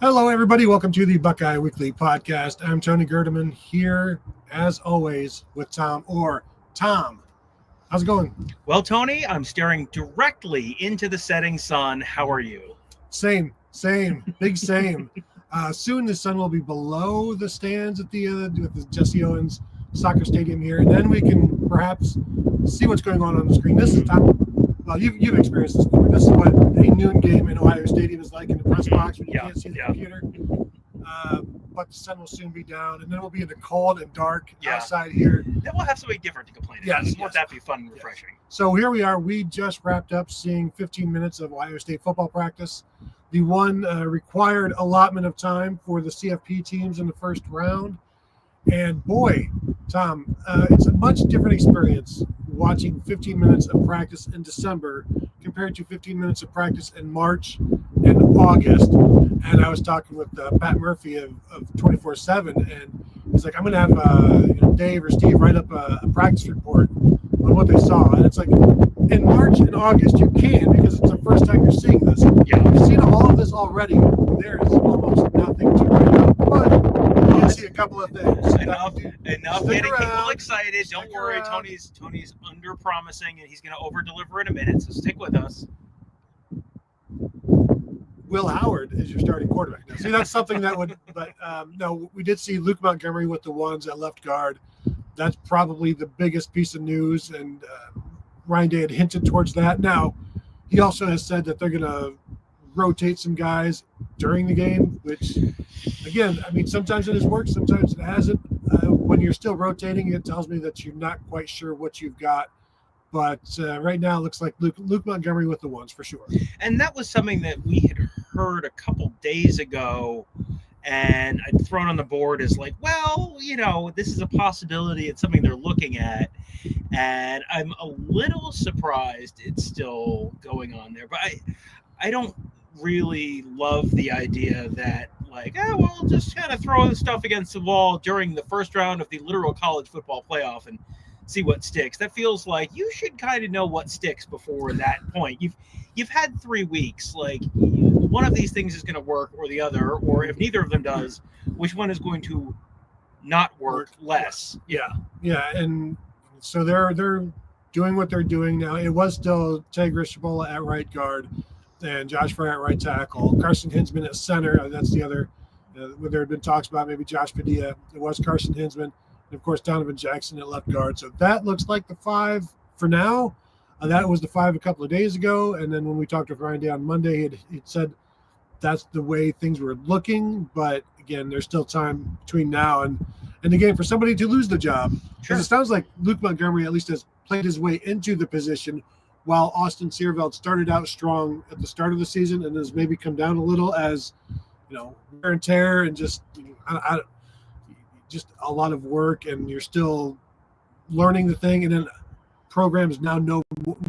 Hello, everybody. Welcome to the Buckeye Weekly podcast. I'm Tony Gerdeman here, as always, with Tom Orr. Tom, how's it going? Well, Tony, I'm staring directly into the setting sun. How are you? Same, big same. Soon the sun will be below the stands at the Jesse Owens Soccer Stadium here, and then we can perhaps see what's going on the screen. This is Tom. Well, you've experienced this before. This is what a noon game in Ohio Stadium is like in the press box when you can't see the computer. But the sun will soon be down, and then we'll be in the cold and dark outside here. Then we'll have something different to complain about. Won't that be fun and refreshing? So here we are. We just wrapped up seeing 15 minutes of Ohio State football practice. The one required allotment of time for the CFP teams in the first round. And boy, Tom, it's a much different experience watching 15 minutes of practice in December compared to 15 minutes of practice in March and August. And I was talking with Pat Murphy of 24/7, and he's like, I'm going to have Dave or Steve write up a practice report on what they saw. And it's like, in March and August, you can, because it's the first time you're seeing this. Yeah. You've seen all of this already. There's almost nothing to write up, but you can see a couple of things. Enough getting people excited. Don't worry, Tony's under promising, and he's going to over deliver in a minute. So stick with us. Will Howard is your starting quarterback now. See, that's something that would, but no, we did see Luke Montgomery with the ones at left guard. That's probably the biggest piece of news, and Ryan Day had hinted towards that. Now, he also has said that they're going to rotate some guys during the game, which, again, I mean, sometimes it has worked, sometimes it hasn't. When you're still rotating, it tells me that you're not quite sure what you've got. But right now, it looks like Luke Montgomery with the ones for sure. And that was something that we had heard a couple days ago, and I'd thrown on the board as like, well, this is a possibility. It's something they're looking at. And I'm a little surprised it's still going on there. But I don't really love the idea that, like, we'll just kind of throw the stuff against the wall during the first round of the literal college football playoff and see what sticks. That feels like you should kind of know what sticks before that point. You've had 3 weeks. Like, one of these things is going to work or the other, or if neither of them does, which one is going to not work less? Yeah, and so they're doing what they're doing now. It was still Tigris Shabola at right guard and Josh Fry at right tackle. Carson Hinsman at center. That's the other. Where there had been talks about maybe Josh Padilla. It was Carson Hinsman. And, of course, Donovan Jackson at left guard. So that looks like the 5 for now. That was the 5 a couple of days ago. And then when we talked with Ryan Day on Monday, he'd said that's the way things were looking. But, again, there's still time between now and the game for somebody to lose the job. Because It sounds like Luke Montgomery at least has played his way into the position, while Austin Searveld started out strong at the start of the season and has maybe come down a little as, wear and tear and just just a lot of work, and you're still learning the thing. And then programs now know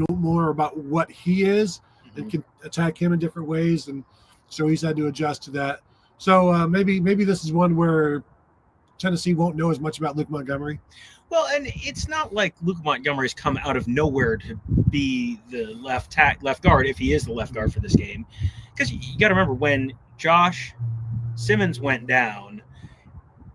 more about what he is and can attack him in different ways. And so he's had to adjust to that. So maybe this is one where Tennessee won't know as much about Luke Montgomery. Well, and it's not like Luke Montgomery's come out of nowhere to be the left guard, if he is the left guard for this game. Because you got to remember, when Josh Simmons went down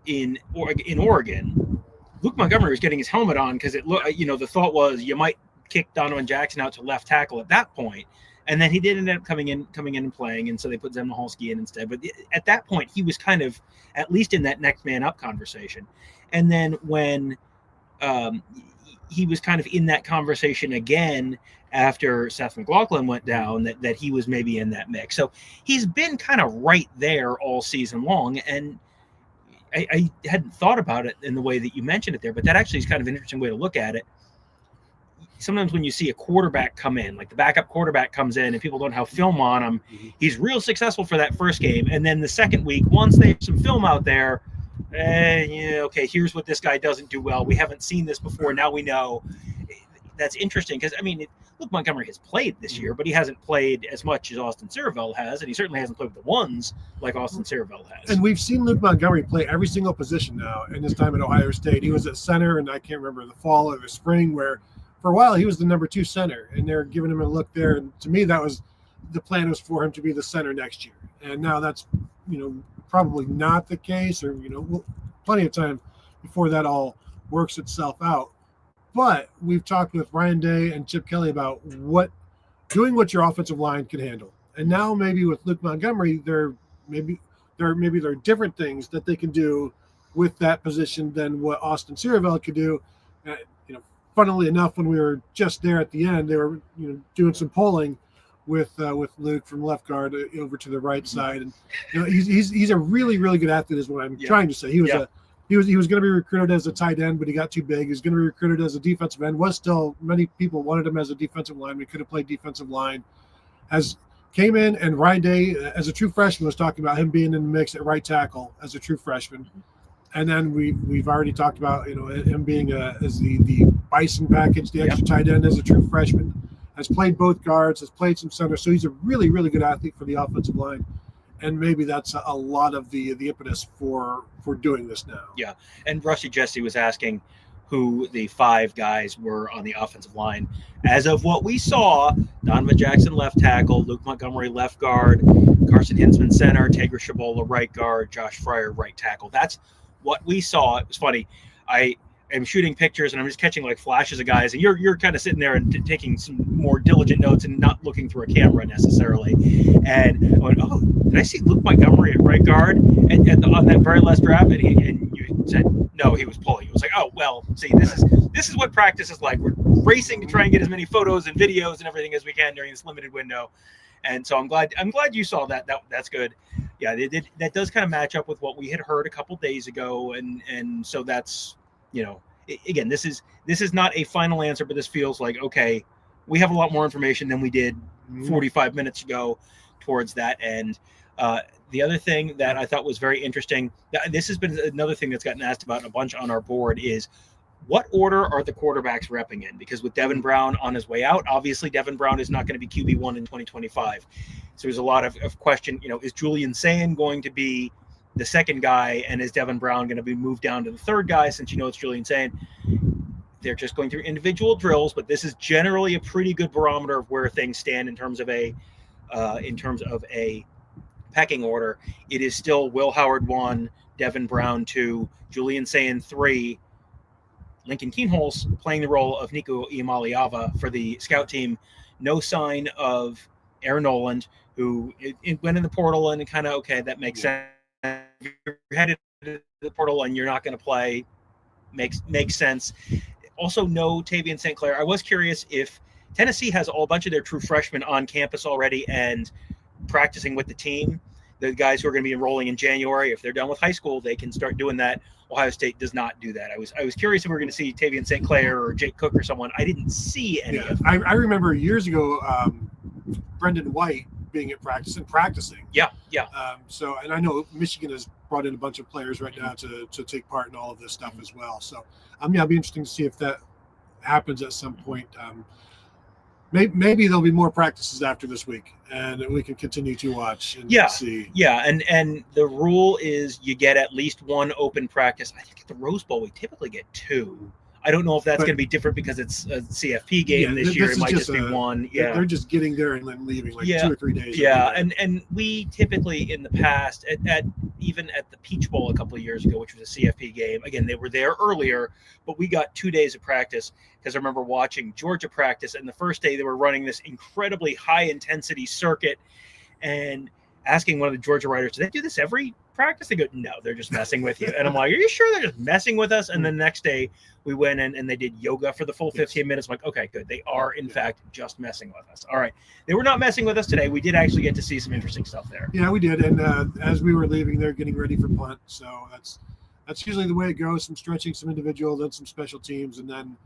in Oregon, Luke Montgomery was getting his helmet on because the thought was you might kick Donovan Jackson out to left tackle at that point. And then he did end up coming in and playing, and so they put Zem Mahalski in instead. But at that point, he was kind of at least in that next man up conversation. And then when he was kind of in that conversation again after Seth McLaughlin went down, that he was maybe in that mix. So he's been kind of right there all season long. And I hadn't thought about it in the way that you mentioned it there, but that actually is kind of an interesting way to look at it. Sometimes when you see a quarterback come in, like the backup quarterback comes in and people don't have film on him, he's real successful for that first game. And then the second week, once they have some film out there, okay, here's what this guy doesn't do well. We haven't seen this before. Now we know. That's interesting because, Luke Montgomery has played this year, but he hasn't played as much as Austin Searveld has, and he certainly hasn't played with the ones like Austin Searveld has. And we've seen Luke Montgomery play every single position now in his time at Ohio State. He was at center, and I can't remember the fall or the spring, where for a while he was the number 2 center, and they're giving him a look there. And to me, that was the plan was for him to be the center next year. And now that's probably not the case, or plenty of time before that all works itself out. But we've talked with Ryan Day and Chip Kelly about doing what your offensive line can handle, and now maybe with Luke Montgomery, there are different things that they can do with that position than what Austin Sierreveld could do. Funnily enough, when we were just there at the end, they were doing some polling with Luke from left guard over to the right side, and he's a really, really good athlete is what I'm trying to say. He was going to be recruited as a tight end, but he got too big. He was going to be recruited as a defensive end. Many people wanted him as a defensive line. We could have played defensive line. Came in, and Ryan Day, as a true freshman, was talking about him being in the mix at right tackle as a true freshman. And then we've already talked about him being as the Bison package, the extra tight end as a true freshman. Has played both guards, has played some center, so he's a really, really good athlete for the offensive line. And maybe that's a lot of the impetus for doing this now. Yeah, and Rusty Jesse was asking who the 5 guys were on the offensive line. As of what we saw, Donovan Jackson left tackle, Luke Montgomery left guard, Carson Hinsman center, Tegra Shabola right guard, Josh Fryer right tackle. That's what we saw. It was funny. I am shooting pictures and I'm just catching like flashes of guys, and you're kind of sitting there and taking some more diligent notes and not looking through a camera necessarily. And I went, oh, did I see Luke Montgomery at right guard on that very last draft? And you said no, he was pulling. It was like, oh well, see, this is what practice is like. We're racing to try and get as many photos and videos and everything as we can during this limited window. And so I'm glad you saw that. That's good. Yeah, that does kind of match up with what we had heard a couple days ago, and so that's again, this is not a final answer, but this feels like okay, we have a lot more information than we did 45 minutes ago towards that. And the other thing that I thought was very interesting, this has been another thing that's gotten asked about a bunch on our board, is what order are the quarterbacks repping in? Because with Devin Brown on his way out, obviously Devin Brown is not going to be QB1 in 2025. So there's a lot of question, is Julian Sayin going to be the second guy, and is Devin Brown going to be moved down to the third guy since it's Julian Sayin? They're just going through individual drills, but this is generally a pretty good barometer of where things stand in terms of a pecking order. It is still Will Howard 1, Devin Brown 2, Julian Sayin 3, Lincoln Keenholz playing the role of Nico Iamaleava for the scout team. No sign of Aaron Noland, who it went in the portal, and kind of, okay, that makes sense. If you're headed to the portal and you're not going to play, makes sense. Also, no Tavian St. Clair. I was curious if Tennessee has a bunch of their true freshmen on campus already and practicing with the team. The guys who are going to be enrolling in January, if they're done with high school, they can start doing that. Ohio State does not do that. I was curious if we were going to see Tavian St. Clair or Jake Cook or someone. I didn't see any of them. I remember years ago, Brendan White being at practice and practicing. Yeah. And I know Michigan has brought in a bunch of players right now to take part in all of this stuff as well. So it'll be interesting to see if that happens at some point. Maybe there'll be more practices after this week, and we can continue to watch and see. Yeah, and the rule is you get at least one open practice. I think at the Rose Bowl we typically get 2. I don't know if that's going to be different because it's a CFP game this year. It might just be 1. Yeah, they're just getting there and then leaving 2 or 3 days. Yeah, and we typically in the past, even at the Peach Bowl a couple of years ago, which was a CFP game, again, they were there earlier, but we got 2 days of practice because I remember watching Georgia practice, and the first day they were running this incredibly high-intensity circuit, and asking one of the Georgia writers, do they do this every practice? They go, no, they're just messing with you. And I'm like, are you sure they're just messing with us? And then the next day we went in and they did yoga for the full 15 minutes. I'm like, okay, good. They are, in fact, just messing with us. All right. They were not messing with us today. We did actually get to see some interesting stuff there. Yeah, we did. And as we were leaving, they're getting ready for punt. So that's usually the way it goes. Some stretching, some individual, then some special teams. And then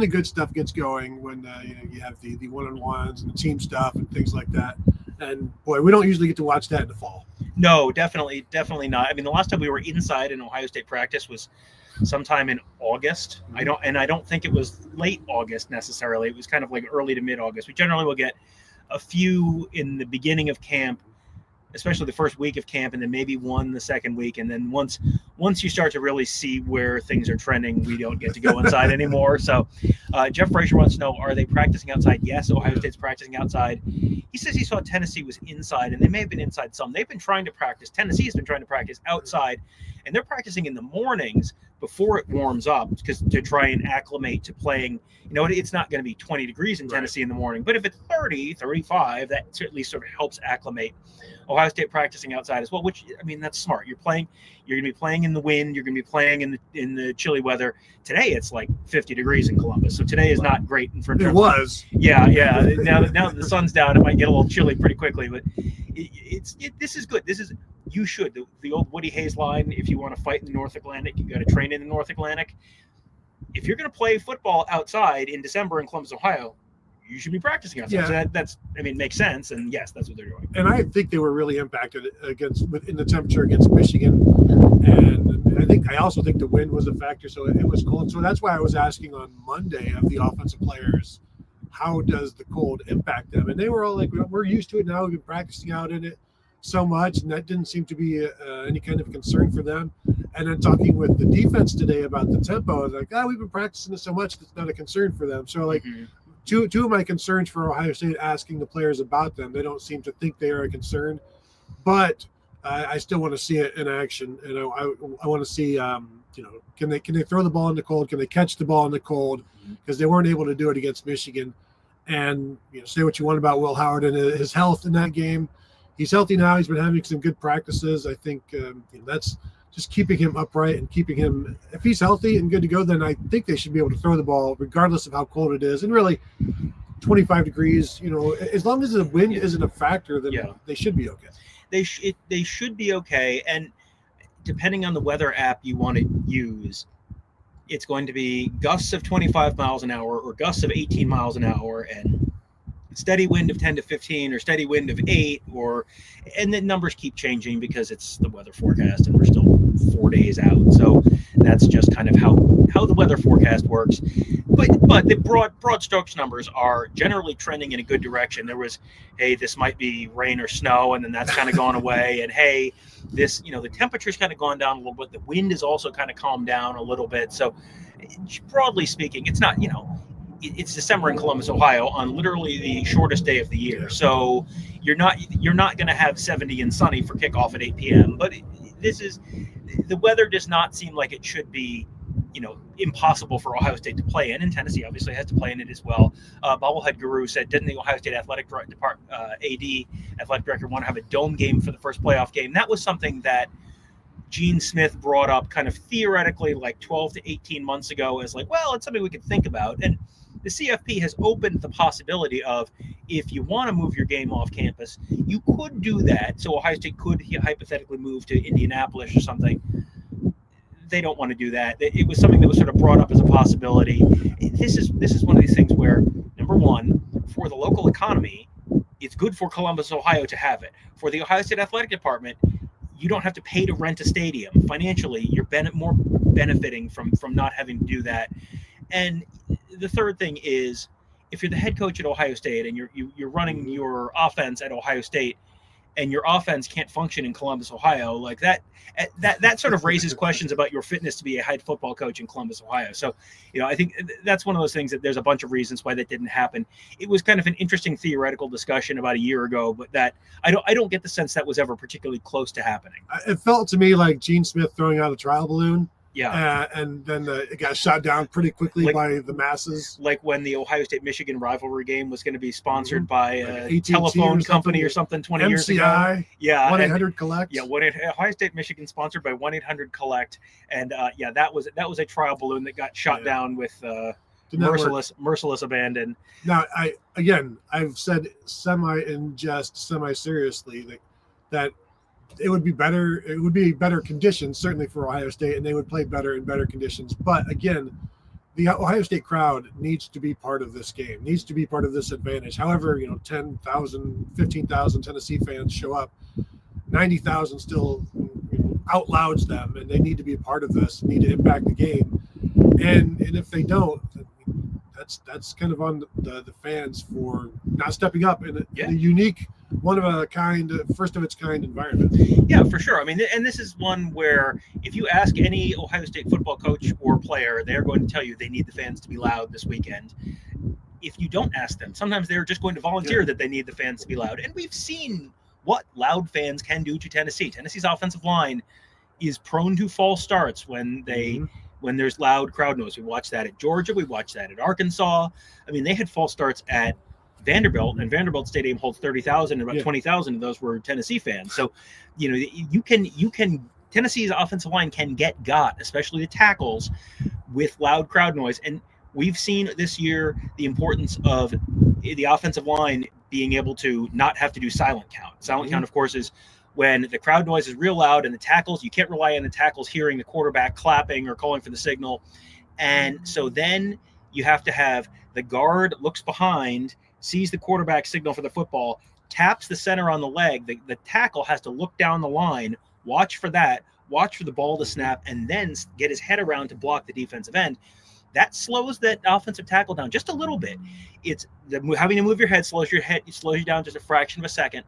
the good stuff gets going when you have the one-on-ones and the team stuff and things like that. And boy, we don't usually get to watch that in the fall. No, definitely not. I mean, the last time we were inside in Ohio State practice was sometime in August. I don't think it was late August necessarily. It was kind of like early to mid-August. We generally will get a few in the beginning of camp, especially the first week of camp, and then maybe one the second week, and then once you start to really see where things are trending, we don't get to go inside anymore. So Jeff Frazier wants to know, are they practicing outside? Yes, Ohio State's practicing outside. He says he saw Tennessee was inside, and they may have been inside some. They've been trying to practice. Tennessee has been trying to practice outside, and they're practicing in the mornings before it warms up, because to try and acclimate to playing. It's not going to be 20 degrees in Tennessee in the morning, but if it's 30, 35, that certainly sort of helps acclimate. Ohio State practicing outside as well, which, I mean, that's smart. You're going to be playing in the wind. You're going to be playing in the chilly weather. Today it's like 50 degrees in Columbus, so today is not great in front of. It was. Yeah. Now that the sun's down, it might get a little chilly pretty quickly, but this is good. You should the old Woody Hayes line. If you want to fight in the North Atlantic, you got to train in the North Atlantic. If you're going to play football outside in December in Columbus, Ohio, you should be practicing outside. Yeah. So it makes sense. And yes, that's what they're doing. And I think they were really impacted in the temperature against Michigan. And I also think the wind was a factor. So it was cold. So that's why I was asking on Monday of the offensive players, how does the cold impact them? And they were all like, we're used to it now. We've been practicing out in it so much, and that didn't seem to be any kind of concern for them. And then talking with the defense today about the tempo, I was like, we've been practicing this so much, that's not a concern for them. So like two of my concerns for Ohio State, asking the players about them, they don't seem to think they are a concern, but I still want to see it in action. And I want to see, can they throw the ball in the cold? Can they catch the ball in the cold? Because they weren't able to do it against Michigan. And say what you want about Will Howard and his health in that game. He's healthy now. He's been having some good practices. I think that's just keeping him upright and keeping him, if he's healthy and good to go, then I think they should be able to throw the ball regardless of how cold it is. And really 25 degrees, as long as the wind isn't a factor, then they should be okay. They should be okay. And depending on the weather app you want to use, it's going to be gusts of 25 miles an hour or gusts of 18 miles an hour and steady wind of 10 to 15 or steady wind of 8, and the numbers keep changing because it's the weather forecast and we're still 4 days out. So that's just kind of how the weather forecast works. But the broad strokes numbers are generally trending in a good direction. There was, hey, this might be rain or snow, and then that's kind of gone away. And hey, this, the temperature's kind of gone down a little bit. The wind is also kind of calmed down a little bit. So broadly speaking, it's not, it's December in Columbus, Ohio, on literally the shortest day of the year. So you're not going to have 70 and sunny for kickoff at 8 p.m. But the weather does not seem like it should be, impossible for Ohio State to play in. And Tennessee obviously has to play in it as well. Bobblehead Guru said, didn't the Ohio State athletic department, athletic director, want to have a dome game for the first playoff game? That was something that Gene Smith brought up kind of theoretically like 12 to 18 months ago as like, well, it's something we could think about. And the CFP has opened the possibility of, if you want to move your game off campus, you could do that. So Ohio State could hypothetically move to Indianapolis or something. They don't want to do that. It was something that was sort of brought up as a possibility. This is one of these things where, number one, for the local economy, it's good for Columbus, Ohio to have it. For the Ohio State Athletic Department, you don't have to pay to rent a stadium. Financially, you're more benefiting from not having to do that. And the third thing is, if you're the head coach at Ohio State and you're running your offense at Ohio State, and your offense can't function in Columbus, Ohio, like that sort of raises questions about your fitness to be a head football coach in Columbus, Ohio. So, I think that's one of those things that there's a bunch of reasons why that didn't happen. It was kind of an interesting theoretical discussion about a year ago, but that I don't get the sense that was ever particularly close to happening. It felt to me like Gene Smith throwing out a trial balloon. Yeah. And then it got shot down pretty quickly by the masses. Like when the Ohio State-Michigan rivalry game was going to be sponsored by a AT&T telephone company or something 20 years ago. MCI. Yeah. 1-800-COLLECT. Yeah. Ohio State-Michigan sponsored by 1-800-COLLECT. And that was a trial balloon that got shot down with merciless abandon. Now, I've said semi in jest, semi seriously that it would be better conditions, certainly for Ohio State, and they would play better in better conditions. But again, the Ohio State crowd needs to be part of this game, needs to be part of this advantage. However, 10,000, 15,000 Tennessee fans show up, 90,000 still outlouds them, and they need to be a part of this, need to impact the game. And if they don't, that's kind of on the fans for not stepping up in a unique one of a kind, first of its kind environment. Yeah, for sure. I mean, and this is one where if you ask any Ohio State football coach or player, they're going to tell you they need the fans to be loud this weekend. If you don't ask them, sometimes they're just going to volunteer that they need the fans to be loud. And we've seen what loud fans can do to Tennessee. Tennessee's offensive line is prone to false starts when there's loud crowd noise. We watched that at Georgia. We watched that at Arkansas. I mean, they had false starts at Vanderbilt, and Vanderbilt Stadium holds 30,000, and about 20,000 of those were Tennessee fans. So, you can Tennessee's offensive line can get got, especially the tackles, with loud crowd noise. And we've seen this year the importance of the offensive line being able to not have to do silent count. Silent count, of course, is when the crowd noise is real loud and the tackles, you can't rely on the tackles hearing the quarterback clapping or calling for the signal. And so then you have to have the guard looks behind, sees the quarterback signal for the football, taps the center on the leg. The tackle has to look down the line, watch for that, watch for the ball to snap, and then get his head around to block the defensive end. That slows that offensive tackle down just a little bit. It's having to move your head slows you down just a fraction of a second,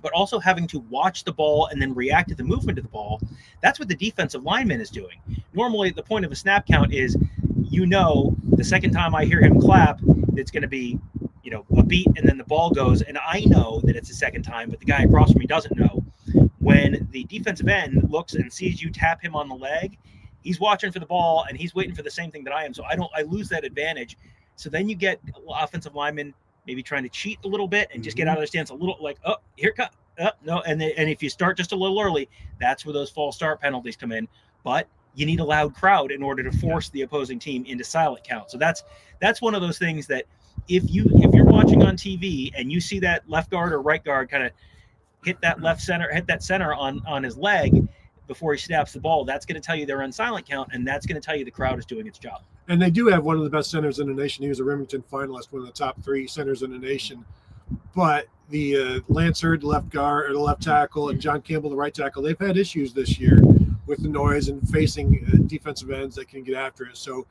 but also having to watch the ball and then react to the movement of the ball. That's what the defensive lineman is doing. Normally, the point of a snap count is, the second time I hear him clap, it's going to be, a beat, and then the ball goes, and I know that it's the second time, but the guy across from me doesn't know. When the defensive end looks and sees you tap him on the leg, he's watching for the ball, and he's waiting for the same thing that I am. So I lose that advantage. So then you get offensive linemen maybe trying to cheat a little bit and just get out of their stance a little, like, oh, here it comes. No. And if you start just a little early, that's where those false start penalties come in. But you need a loud crowd in order to force the opposing team into silent count. So that's one of those things that if you're watching on TV and you see that left guard or right guard kind of hit that center on his leg before he snaps the ball, that's going to tell you they're on silent count, and that's going to tell you the crowd is doing its job. And they do have one of the best centers in the nation. He was a Remington finalist, one of the top 3 centers in the nation. But the Lance Hurd, the left guard or the left tackle, and John Campbell, the right tackle, they've had issues this year with the noise and facing defensive ends that can get after it. So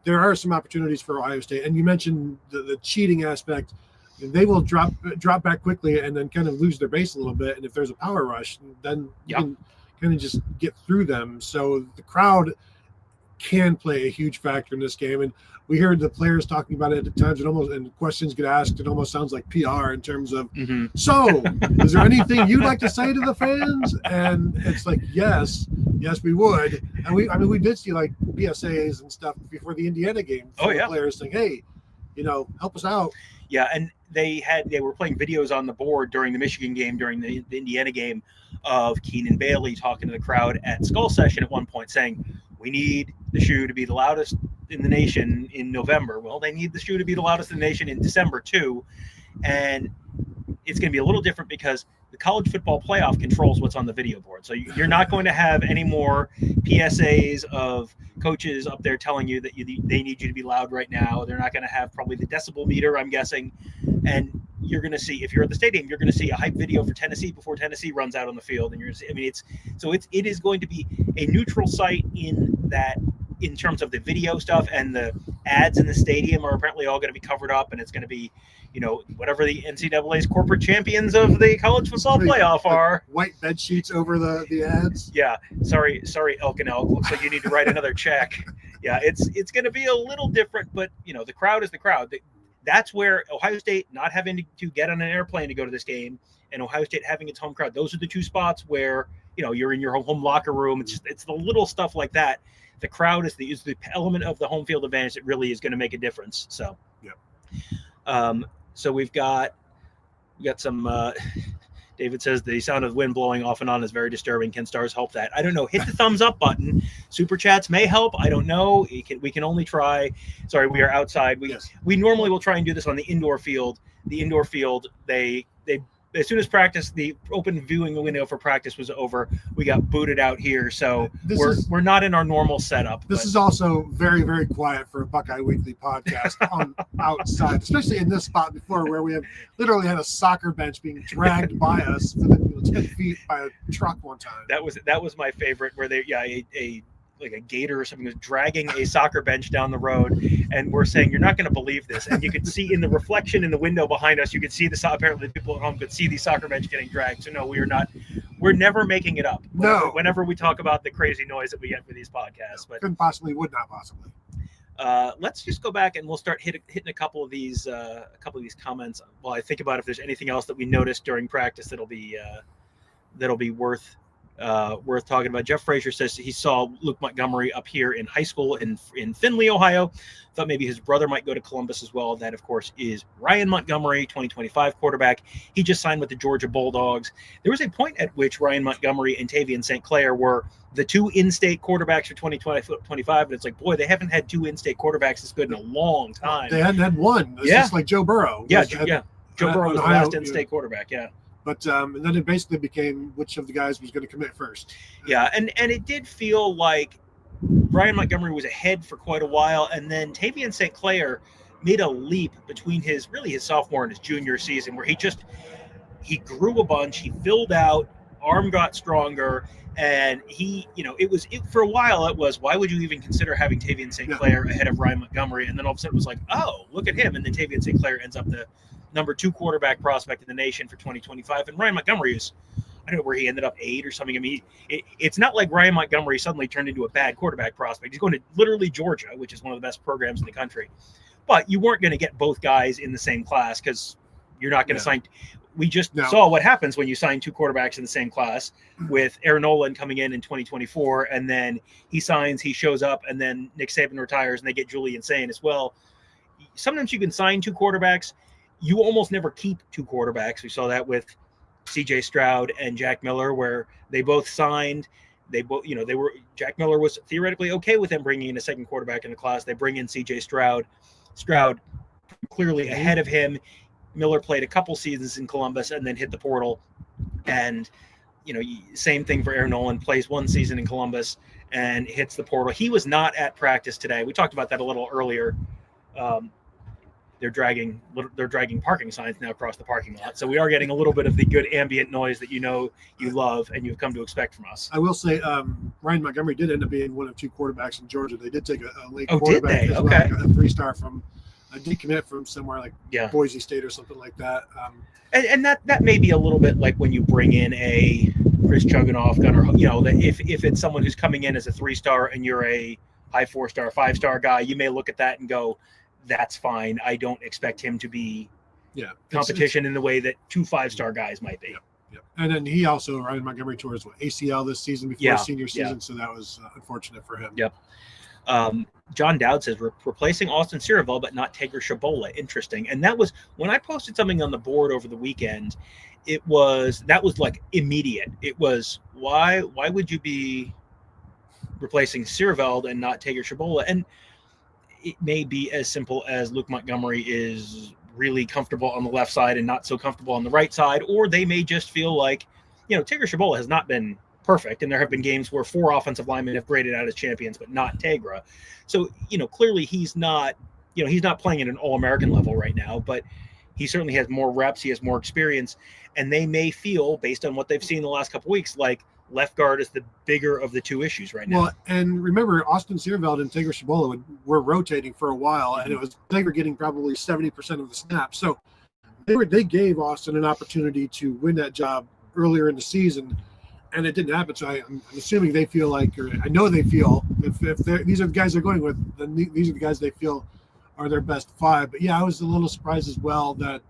there are some opportunities for Ohio State. And you mentioned the cheating aspect. They will drop back quickly and then kind of lose their base a little bit. And if there's a power rush, then you can kind of just get through them. So the crowd can play a huge factor in this game. And we heard the players talking about it at times, and questions get asked. It almost sounds like PR in terms of, so is there anything you'd like to say to the fans? And it's like, yes, we would. And we did see like PSAs and stuff before the Indiana game. Players saying, hey, help us out. Yeah, and they were playing videos on the board during the Michigan game, during the Indiana game, of Keenan Bailey talking to the crowd at Skull Session at one point, saying, we need the shoe to be the loudest in the nation in November. Well, they need the shoe to be the loudest in the nation in December too. And it's going to be a little different because the college football playoff controls what's on the video board. So you're not going to have any more PSAs of coaches up there telling you that they need you to be loud right now. They're not going to have probably the decibel meter, I'm guessing. And you're going to see, if you're at the stadium, you're going to see a hype video for Tennessee before Tennessee runs out on the field. And it is going to be a neutral site in terms of the video stuff, and the ads in the stadium are apparently all going to be covered up, and it's going to be, whatever the NCAA's corporate champions of the college football playoff are. White bed sheets over the ads. Yeah. Sorry, Elk and Elk. Looks like you need to write another check. Yeah, it's going to be a little different, but the crowd is the crowd. That's where Ohio State not having to get on an airplane to go to this game, and Ohio State having its home crowd. Those are the two spots where you're in your home locker room. It's the little stuff like that. The crowd is the element of the home field advantage that really is going to make a difference. So, so we got some. David says the sound of wind blowing off and on is very disturbing. Can stars help that? I don't know. Hit the thumbs up button. Super chats may help. I don't know. We can only try. Sorry, we are outside. We normally will try and do this on the indoor field. The indoor field, they as soon as the open viewing window for practice was over, we got booted out here. So we're not in our normal setup. This is also very, very quiet for a Buckeye Weekly podcast on outside, especially in this spot before where we have literally had a soccer bench being dragged by us within 10 feet by a truck one time. That was my favorite, where a a gator or something was dragging a soccer bench down the road, and we're saying, you're not going to believe this. And you could see in the reflection in the window behind us, you could see apparently the people at home could see the soccer bench getting dragged. So no, we're never making it up. Whenever we talk about the crazy noise that we get for these podcasts, but would not possibly. Let's just go back and we'll start hitting a couple of these comments while I think about if there's anything else that we noticed during practice that'll be worth talking about. Jeff Frazier says he saw Luke Montgomery up here in high school in Findlay, Ohio. Thought maybe his brother might go to Columbus as well. That, of course, is Ryan Montgomery, 2025 quarterback. He just signed with the Georgia Bulldogs. There was a point at which Ryan Montgomery and Tavian St. Clair were the two in-state quarterbacks for 2025, and it's like, boy, they haven't had two in-state quarterbacks this good in a long time. They hadn't had one. It's just like Joe Burrow. Joe Burrow was the last in-state quarterback, But and then it basically became which of the guys was going to commit first. Yeah, and it did feel like Ryan Montgomery was ahead for quite a while, and then Tavian St. Clair made a leap between his sophomore and his junior season where he grew a bunch, he filled out, arm got stronger, and for a while it was, why would you even consider having Tavian St. Clair ahead of Ryan Montgomery? And then all of a sudden it was like, oh, look at him, and then Tavian St. Clair ends up the number 2 quarterback prospect in the nation for 2025, and Ryan Montgomery is, I don't know where he ended up 8 or something. I mean, it's not like Ryan Montgomery suddenly turned into a bad quarterback prospect. He's going to literally Georgia, which is one of the best programs in the country. But you weren't going to get both guys in the same class because you're not going to sign. We just saw what happens when you sign 2 quarterbacks in the same class, with Aaron Nolan coming in 2024, and then he shows up, and then Nick Saban retires, and they get Julian Sain as well. Sometimes you can sign 2 quarterbacks. You almost never keep 2 quarterbacks. We saw that with CJ Stroud and Jack Miller, where they both signed. Jack Miller was theoretically okay with them bringing in a second quarterback in the class. They bring in CJ Stroud. Stroud clearly ahead of him. Miller played a couple seasons in Columbus and then hit the portal. And, same thing for Aaron Nolan, plays 1 season in Columbus and hits the portal. He was not at practice today. We talked about that a little earlier. They're dragging parking signs now across the parking lot. So we are getting a little bit of the good ambient noise that you love and you've come to expect from us. I will say Ryan Montgomery did end up being one of 2 quarterbacks in Georgia. They did take a late quarterback. Did they? Okay. Well, a 3-star from a decommit from somewhere like Boise State or something like that. And that may be a little bit like when you bring in a Chris Chuganoff gunner, that if it's someone who's coming in as a 3-star and you're a high 4-star, 5-star guy, you may look at that and go, that's fine. I don't expect him to be competition in the way that 2 5-star guys might be. Yeah. And then Ryan Montgomery tore his ACL this season before his senior season, so that was unfortunate for him. Yep. John Dowd says replacing Austin Siravel, but not Tager Shabola. Interesting. And that was when I posted something on the board over the weekend. That was like immediate. It was why would you be replacing Siravel and not Tager Shabola? And it may be as simple as Luke Montgomery is really comfortable on the left side and not so comfortable on the right side, or they may just feel like, Tager Shabola has not been perfect, and there have been games where 4 offensive linemen have graded out as champions, but not Tagra. So, clearly he's not playing at an All-American level right now, but he certainly has more reps, he has more experience, and they may feel, based on what they've seen the last couple of weeks, like left guard is the bigger of the 2 issues right now. Well, and remember, Austin Sierveld and Tager Shabola were rotating for a while, and it was Tager getting probably 70% of the snaps. So they gave Austin an opportunity to win that job earlier in the season, and it didn't happen. So I'm assuming they feel like, or I know they feel, if these are the guys they're going with, then these are the guys they feel are their best 5. But I was a little surprised as well that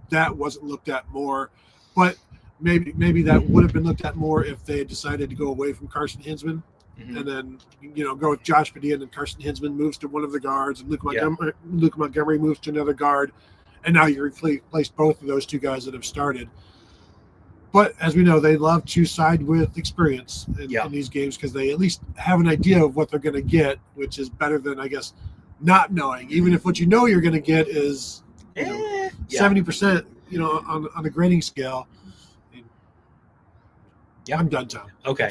that wasn't looked at more. But maybe that would have been looked at more if they had decided to go away from Carson Hinsman, and then go with Josh Padilla, and then Carson Hinsman moves to one of the guards, and Luke Montgomery moves to another guard, and now you replace both of those 2 guys that have started. But as we know, they love to side with experience in these games because they at least have an idea of what they're going to get, which is better than, I guess, not knowing. Even if what you're going to get is 70%, on the grading scale. Yeah, I'm done, Tom. Okay.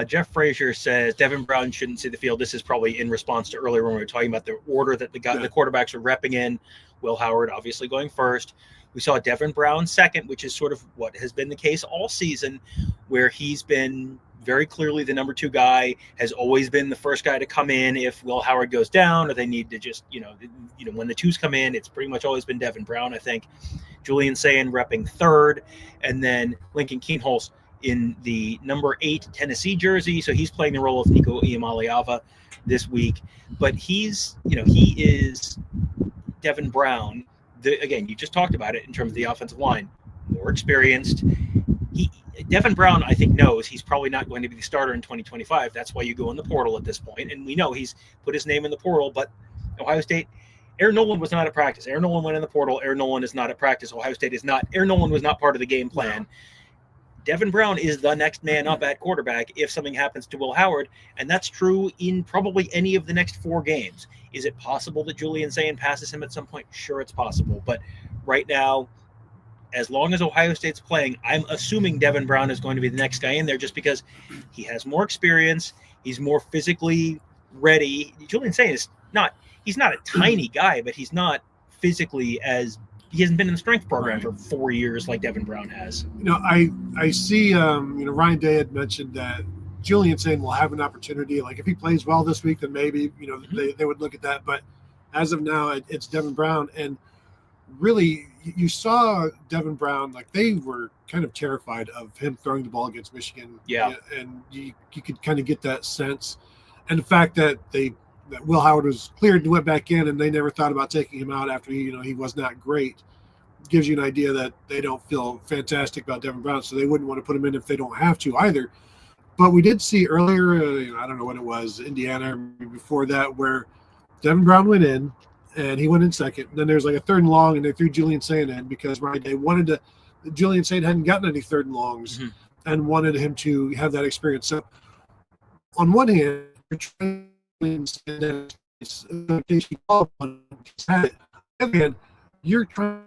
Jeff Frazier says Devin Brown shouldn't see the field. This is probably in response to earlier when we were talking about the order that the quarterbacks are repping in. Will Howard obviously going first. We saw Devin Brown second, which is sort of what has been the case all season, where he's been very clearly the number 2 guy, has always been the first guy to come in if Will Howard goes down, or they need to just, when the 2s come in, it's pretty much always been Devin Brown, I think. Julian Sayin repping 3rd, and then Lincoln Kienholz in the number 8 Tennessee jersey. So he's playing the role of Nico Iamaleava this week. But he is Devin Brown. Again, you just talked about it in terms of the offensive line. More experienced. Devin Brown, I think, knows he's probably not going to be the starter in 2025. That's why you go in the portal at this point. And we know he's put his name in the portal, but Ohio State, Aaron Nolan was not at practice. Aaron Nolan went in the portal. Aaron Nolan is not at practice. Ohio State is not. Aaron Nolan was not part of the game plan. Devin Brown is the next man up at quarterback if something happens to Will Howard, and that's true in probably any of the next 4 games. Is it possible that Julian Sayin passes him at some point? Sure, it's possible. But right now, as long as Ohio State's playing, I'm assuming Devin Brown is going to be the next guy in there just because he has more experience. He's more physically ready. Julian Sayin is he's not a tiny guy, but he's not physically he hasn't been in the strength program for 4 years like Devin Brown has. I see, Ryan Day had mentioned that Julian Sayin will have an opportunity. Like if he plays well this week, then maybe, they would look at that. But as of now, it's Devin Brown. And really, you saw Devin Brown, like they were kind of terrified of him throwing the ball against Michigan. Yeah. And you could kind of get that sense. And the fact that that Will Howard was cleared and went back in, and they never thought about taking him out after he was not great, gives you an idea that they don't feel fantastic about Devin Brown, so they wouldn't want to put him in if they don't have to either. But we did see earlier, I don't know when it was, Indiana, before that, where Devin Brown went in, and he went in second. And then there's like a 3rd and long, and they threw Julian Sayin in because they wanted to. Julian Sayin hadn't gotten any 3rd and longs, and wanted him to have that experience. So on one hand, you're trying you're trying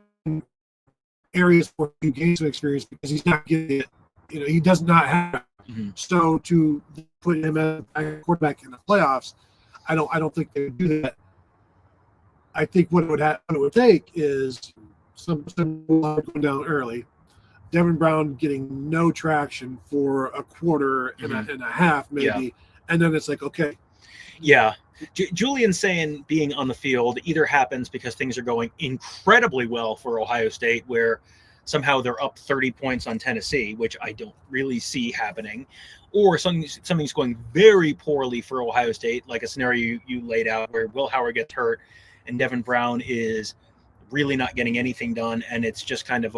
areas where he gains some experience because he's not getting it. He does not have it. So to put him as a quarterback in the playoffs, I don't think they would do that. I think what it would take is some going down early, Devin Brown getting no traction for a quarter and a half maybe, and then it's like, okay. Yeah. Julian Sayin being on the field either happens because things are going incredibly well for Ohio State, where somehow they're up 30 points on Tennessee, which I don't really see happening, or something's going very poorly for Ohio State, like a scenario you laid out where Will Howard gets hurt and Devin Brown is really not getting anything done, and it's just kind of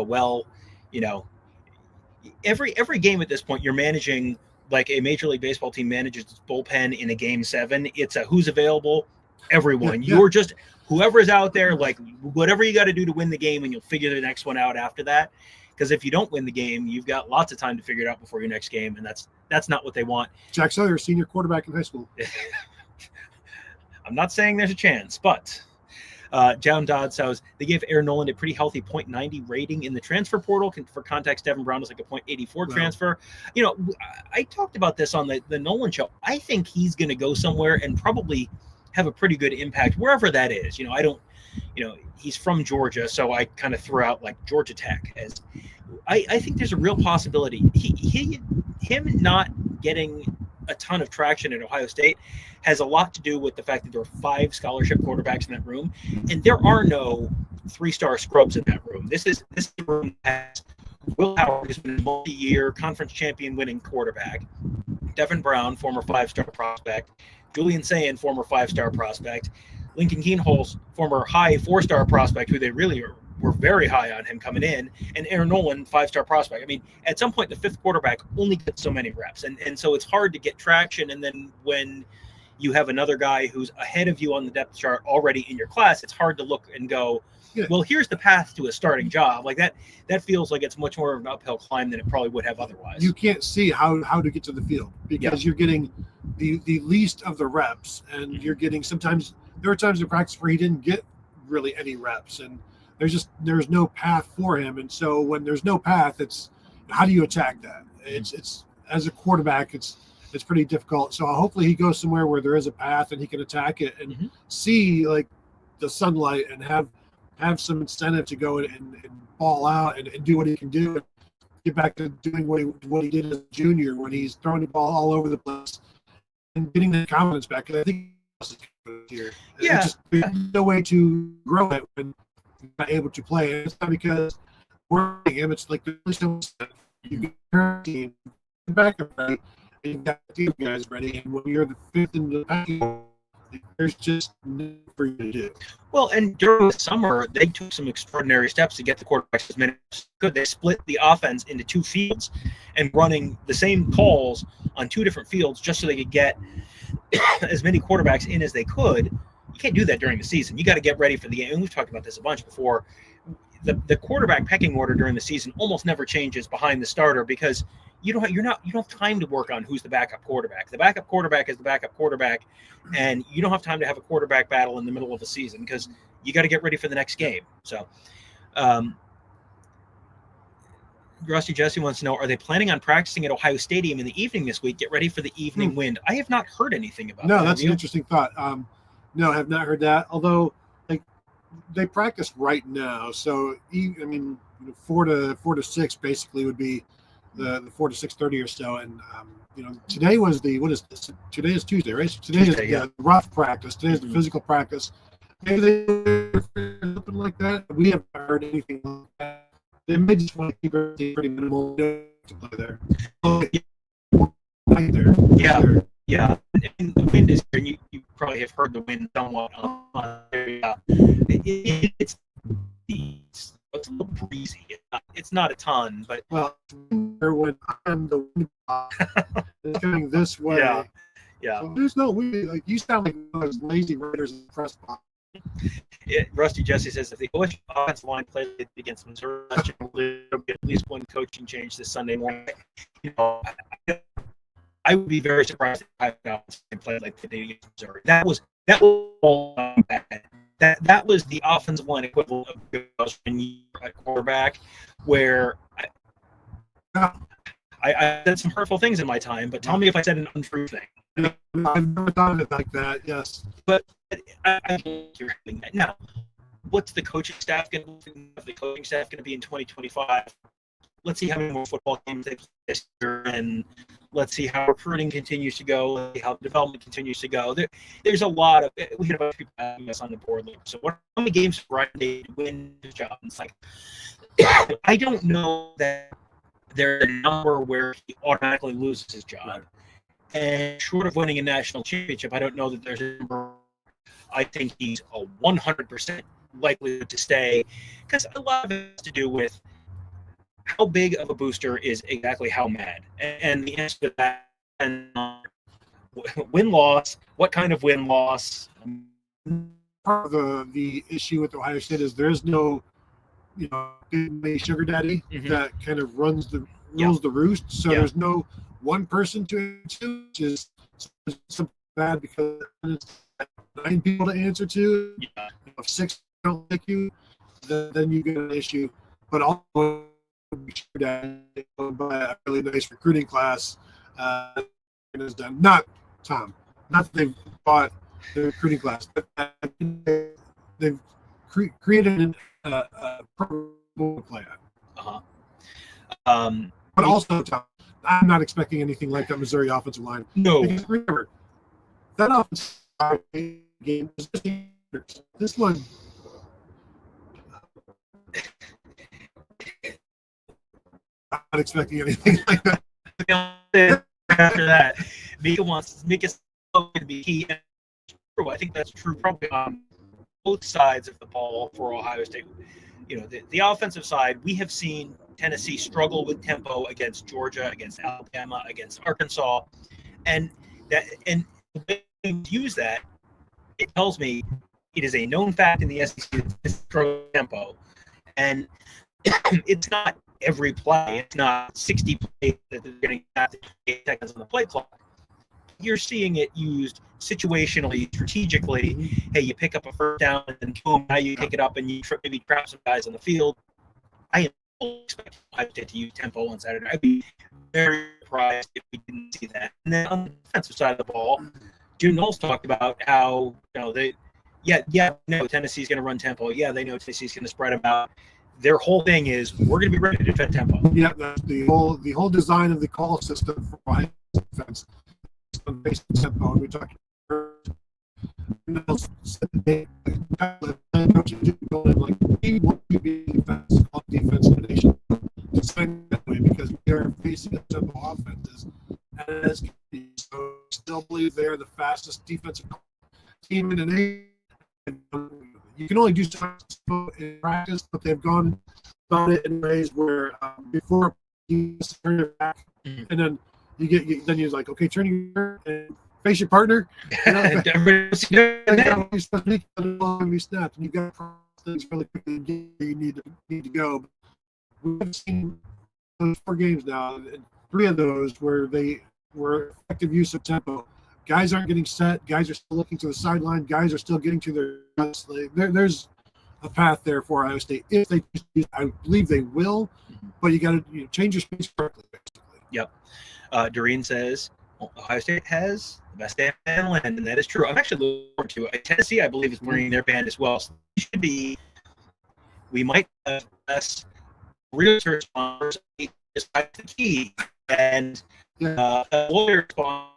every game at this point you're managing like a Major League Baseball team manages its bullpen in a Game 7. It's a who's available, everyone. Yeah. You're just whoever's out there, like whatever you got to do to win the game, and you'll figure the next one out after that. Because if you don't win the game, you've got lots of time to figure it out before your next game, and that's not what they want. Jack Sawyer, senior quarterback in high school. I'm not saying there's a chance, but John Dodd says they gave Aaron Nolan a pretty healthy .90 rating in the transfer portal. For context, Devin Brown is like a .84 transfer. I talked about this on the Nolan show. I think he's going to go somewhere and probably have a pretty good impact wherever that is. He's from Georgia, so I kind of threw out like Georgia Tech as I think there's a real possibility. Him not getting a ton of traction at Ohio State has a lot to do with the fact that there are 5 scholarship quarterbacks in that room, and there are no 3-star scrubs in that room. This is the room that has Will Howard, who's been a multi-year conference champion winning quarterback, Devin Brown, former 5-star prospect, Julian Sayin, former 5-star prospect, Lincoln Kienholz, former high 4-star prospect, who they really were very high on him coming in, and Aaron Nolan, 5-star prospect. I mean, at some point, the 5th quarterback only gets so many reps, and so it's hard to get traction. And then when you have another guy who's ahead of you on the depth chart already in your class, it's hard to look and go, well, here's the path to a starting job. Like that feels like it's much more of an uphill climb than it probably would have otherwise. You can't see how to get to the field because you're getting the least of the reps, and you're getting there are times in practice where he didn't get really any reps, and there's no path for him. And so when there's no path, it's how do you attack that? It's as a quarterback, it's pretty difficult. So hopefully he goes somewhere where there is a path and he can attack it and see like the sunlight and have some incentive to go and ball out and do what he can do. get back to doing what he did as a junior when he's throwing the ball all over the place and getting the confidence back. And I think here, there's no way to grow it when you're not able to play. And it's not because we're him. It's like you get your team backup ready, and you've got the team guys ready. And when you're the fifth in the pecking, there's just nothing for you to do. Well, and during the summer, they took some extraordinary steps to get the quarterbacks as many as good. They split the offense into two fields and running the same calls on two different fields just so they could get as many quarterbacks in as they could. You can't do that during the season. You got to get ready for the game. And we've talked about this a bunch before. The quarterback pecking order during the season almost never changes behind the starter because you don't have time to work on who's the backup quarterback. The backup quarterback is the backup quarterback, and you don't have time to have a quarterback battle in the middle of a season because you got to get ready for the next game. So, Rusty Jesse wants to know: are they planning on practicing at Ohio Stadium in the evening this week? Get ready for the evening wind. I have not heard anything about that. No, that's an interesting thought. No, I have not heard that. Although, they practice right now, so 4 to 6 basically would be the 4 to 6:30 or so. And today was what is this? Today is Tuesday, right? So today is the rough practice. Today is the physical practice. Maybe they something like that. We haven't heard anything like that. They may just want to keep everything pretty minimal to play there. Yeah. And the wind is here. You probably have heard the wind somewhat. It's a little breezy. It's not a ton, but when I'm the wind it's coming this way. Yeah. So there's no wind. Like you sound like one of those lazy writers in the press box. Rusty Jesse says if the OSU offensive line plays against Missouri, there'll be at least one coaching change this Sunday morning. I would be very surprised if I played like they did against Missouri. That was all bad. That was the offensive line equivalent of when you were at quarterback, where I said some hurtful things in my time, but tell me if I said an untrue thing. I've never thought of it like that. Yes, but I think you're having that now. What's the coaching staff going to do? The coaching staff going to be in 2025? Let's see how many more football games they play this year, and let's see how recruiting continues to go, let's see how development continues to go. There's a lot of we had a bunch of people asking us on the board. Like, so how many games for Ryan Day to win his job? And it's like I don't know that there's a number where he automatically loses his job. And short of winning a national championship, I don't know that there's a number. I think he's a 100% likelihood to stay because a lot of it has to do with how big of a booster is exactly how mad. And the answer to that, and win-loss, what kind of win-loss? Part of the issue with Ohio State is there's no, big sugar daddy that kind of rules the roost. So there's no one person to answer to, which is something bad because it's 9 people to answer to. Yeah. If 6 don't like you, then you get an issue. But also, by a really nice recruiting class is done. Not Tom. Not that they've bought the recruiting class, but they've created a program to play at. But also, Tom, I'm not expecting anything like that Missouri offensive line. No. Because remember, that offensive game was this one. Not expecting anything like that. After that, Mika to be key. I think that's true probably on both sides of the ball for Ohio State. The offensive side, we have seen Tennessee struggle with tempo against Georgia, against Alabama, against Arkansas, and the way you use that, it tells me it is a known fact in the SEC that struggle with tempo, and it's not every play. It's not 60 plays that they're getting 8 seconds on the play clock. You're seeing it used situationally, strategically. Hey, you pick up a first down and then boom, now you pick it up and you maybe trap some guys on the field. I expect Ohio State to use tempo on Saturday. I'd be very surprised if we didn't see that. And then on the defensive side of the ball, Jim Knowles talked about how Tennessee's going to run tempo. Yeah, they know Tennessee's going to spread them out. their whole thing is we're going to be ready to defend tempo. Yeah, that's the whole design of the call system for Ohio State defense based on tempo. We talked like we want to be defense in the nation. Designed that way because we are facing a tempo offenses, and so still believe they're the fastest defensive team in the nation. You can only do so much in practice, but they've gone about it in ways where before you turn it back, and then you're like, okay, turn your and face your partner. You know, you snapped, and you got things really quickly. You need to go. We've seen those 4 games now, and 3 of those where they were effective use of tempo. Guys aren't getting set. Guys are still looking to the sideline. Guys are still getting to their guns. There's a path there for Ohio State. If they, I believe they will, but you got to change your space correctly. Basically. Yep. Doreen says Ohio State has the best band in the land, and that is true. I'm actually looking forward to it. Tennessee, I believe, is bringing their band as well. So it should be. We might have less realtor sponsors is the key, and lawyer sponsors.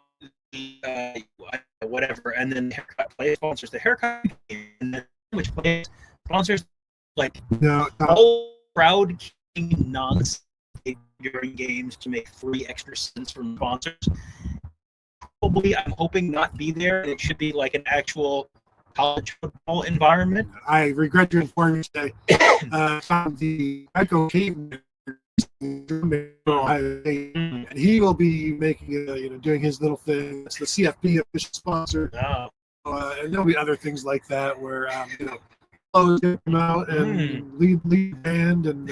Whatever, and then haircut play sponsors the haircut, and then which plays sponsors like all crowd nonsense during games to make 3 extra cents from sponsors. Probably, I'm hoping not be there. It should be like an actual college football environment. I regret to inform you today. The Echo Caveman. And he will be making doing his little thing. It's the CFP official sponsor, and there'll be other things like that where clothes come out and lead band and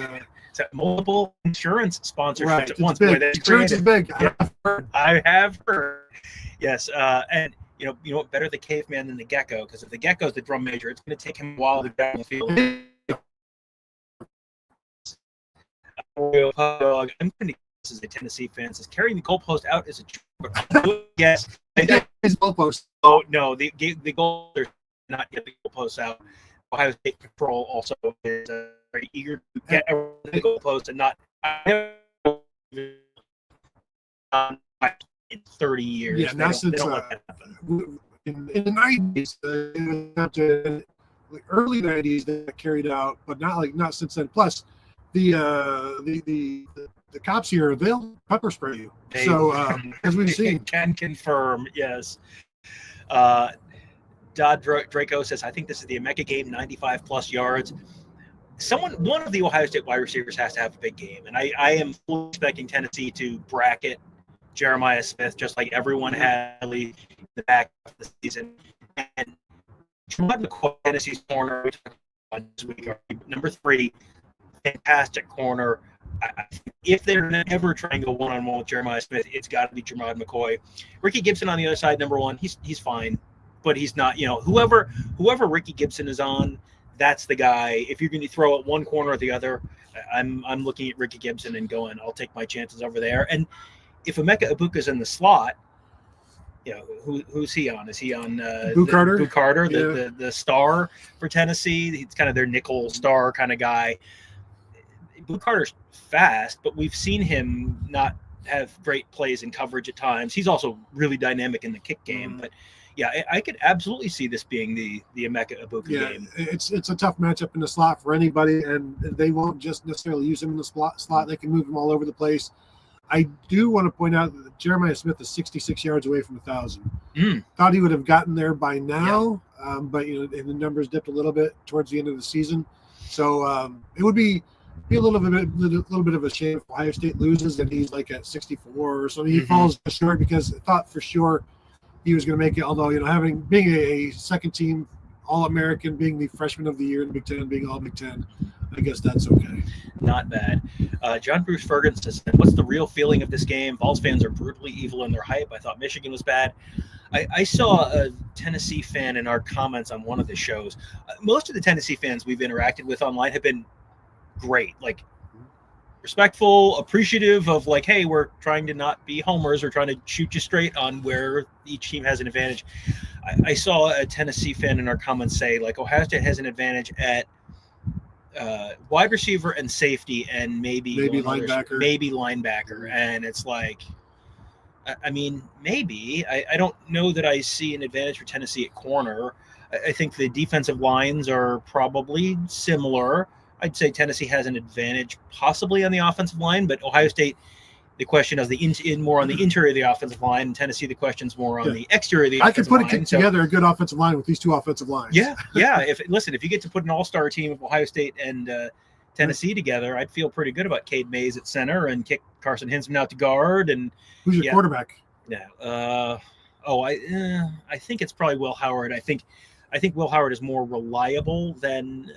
multiple insurance sponsorships right. at once. Boy, insurance is big. Yeah. I have heard. Yes, and you know what? Better the caveman than the gecko, because if the gecko's the drum major, it's going to take him a while to get on the field. I'm going to guess as a Tennessee fan says carrying the goalpost out is a yes. His goalpost. Oh no, the goal they're not get the goalpost out. Ohio State control also is very eager to get around the goalpost and not in 30 years. Yeah, now since in the 90s, the early 90s they carried out, but not since then. Plus. The cops here, they'll pepper spray you. So as we've seen, can confirm, yes. Dodd Draco says, I think this is the Emeka game, 95 plus yards. One of the Ohio State wide receivers has to have a big game, and I am fully expecting Tennessee to bracket Jeremiah Smith just like everyone had in the back of the season. And Tennessee's corner this week, number 3. Fantastic corner. If they're ever trying to go one-on-one with Jeremiah Smith, it's got to be Jermod McCoy. Ricky Gibson on the other side, number 1. He's fine, but he's not. Whoever Ricky Gibson is on, that's the guy. If you're going to throw it one corner or the other, I'm looking at Ricky Gibson and going, I'll take my chances over there. And if Emeka Egbuka's in the slot, who's he on? Is he on Carter? Boo Carter, the star for Tennessee? He's kind of their nickel star kind of guy. Boo Carter's fast, but we've seen him not have great plays in coverage at times. He's also really dynamic in the kick game. But yeah, I could absolutely see this being the Emeka Egbuka game. It's a tough matchup in the slot for anybody, and they won't just necessarily use him in the slot. They can move him all over the place. I do want to point out that Jeremiah Smith is 66 yards away from 1,000. Thought he would have gotten there by now, but and the numbers dipped a little bit towards the end of the season. So it would be a little bit of a shame if Ohio State loses and he's like at 64 or something. He falls short because I thought for sure he was going to make it. Although being a second team All-American, being the freshman of the year in the Big Ten, being all Big Ten, I guess that's okay. Not bad. John Bruce Ferguson says, what's the real feeling of this game? Vols fans are brutally evil in their hype. I thought Michigan was bad. I saw a Tennessee fan in our comments on one of the shows. Most of the Tennessee fans we've interacted with online have been great, like respectful, appreciative of like, hey, we're trying to not be homers, or trying to shoot you straight on where each team has an advantage. I saw a Tennessee fan in our comments say like Ohio State has an advantage at wide receiver and safety, and maybe linebacker, and it's like, I mean, maybe I don't know that I see an advantage for Tennessee at corner. I think the defensive lines are probably similar. I'd say Tennessee has an advantage possibly on the offensive line, but Ohio State, the question is more on the interior of the offensive line, and Tennessee, the question's more on the exterior of the offensive line. I could put together a good offensive line with these two offensive lines. Yeah. If you get to put an all-star team of Ohio State and Tennessee together, I'd feel pretty good about Cade Mays at center and kick Carson Hinsman out to guard. And who's your quarterback? Yeah. I think it's probably Will Howard. I think Will Howard is more reliable than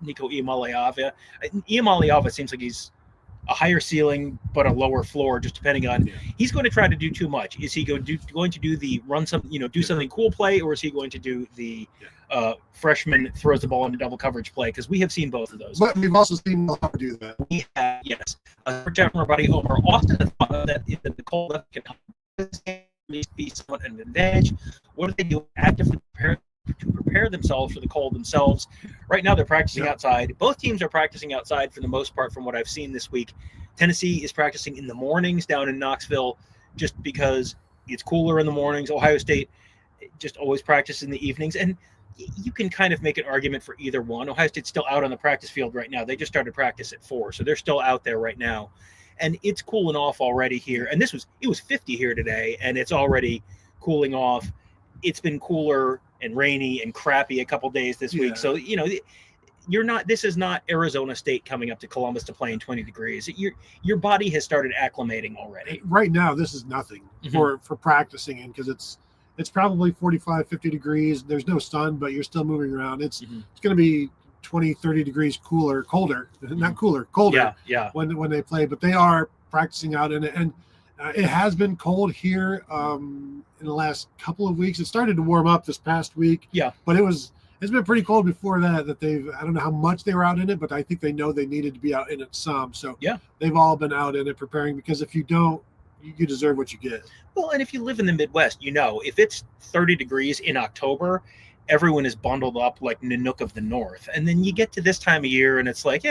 Nico Iamaleava. Iamaleava seems like he's a higher ceiling but a lower floor, just depending on he's going to try to do too much. Is he going to do the run something, do something cool play, or is he going to do the freshman throws the ball into double coverage play? Because we have seen both of those. But we've also seen Will Howard do that. We have, yes. For our buddy Omar Austin thought that the cold left can be somewhat an advantage. What do they do actively prepare themselves for the cold themselves? Right now they're practicing outside. Both teams are practicing outside for the most part from what I've seen this week. Tennessee is practicing in the mornings down in Knoxville just because it's cooler in the mornings. Ohio State just always practices in the evenings, and you can kind of make an argument for either one. Ohio State's still out on the practice field right now. They just started practice at 4, so they're still out there right now. And it's cooling off already here. And it was 50 here today, and it's already cooling off. It's been cooler and rainy and crappy a couple days this week. So, this is not Arizona State coming up to Columbus to play in 20 degrees. Your body has started acclimating already. Right now, this is nothing for practicing in, because it's probably 45, 50 degrees. There's no sun, but you're still moving around. It's going to be 20, 30 degrees colder, not cooler, colder when they play. But they are practicing out in it. And it has been cold here in the last couple of weeks. It started to warm up this past week. Yeah. But it's been pretty cold before that I don't know how much they were out in it, but I think they know they needed to be out in it some. So they've all been out in it preparing, because if you don't, you deserve what you get. Well, and if you live in the Midwest, if it's 30 degrees in October, everyone is bundled up like Nanook of the North. And then you get to this time of year and it's like,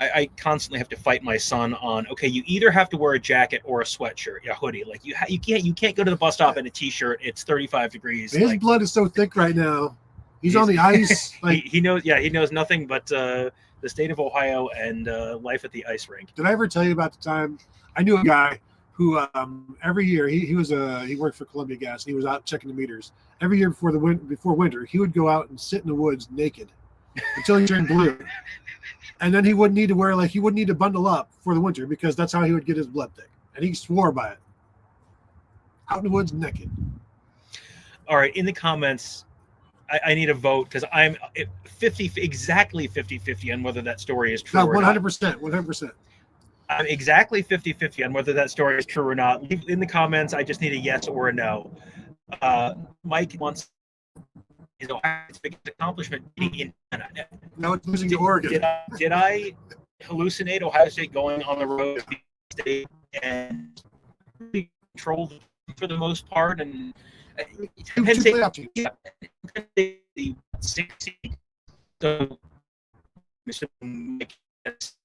I constantly have to fight my son on, okay, you either have to wear a jacket or a sweatshirt, a hoodie. Like you can't go to the bus stop in a t-shirt. It's 35 degrees. His blood is so thick right now. He's on the ice. He knows nothing but the state of Ohio and life at the ice rink. Did I ever tell you about the time I knew a guy who every year he worked for Columbia Gas, and he was out checking the meters. Every year before winter, he would go out and sit in the woods naked until he turned blue. And then he wouldn't need to bundle up for the winter, because that's how he would get his blood thick. And he swore by it. Out in the woods naked. All right, in the comments, I need a vote, because I'm exactly 50-50 on whether that story is true or not. 100%. I'm exactly 50-50 on whether that story is true or not. Leave in the comments. I just need a yes or a no. Mike wants his Ohio's biggest accomplishment being in. No, it's losing to Oregon. Did I hallucinate Ohio State going on the road and controlled for the most part? And Penn State, the 6 seed. So,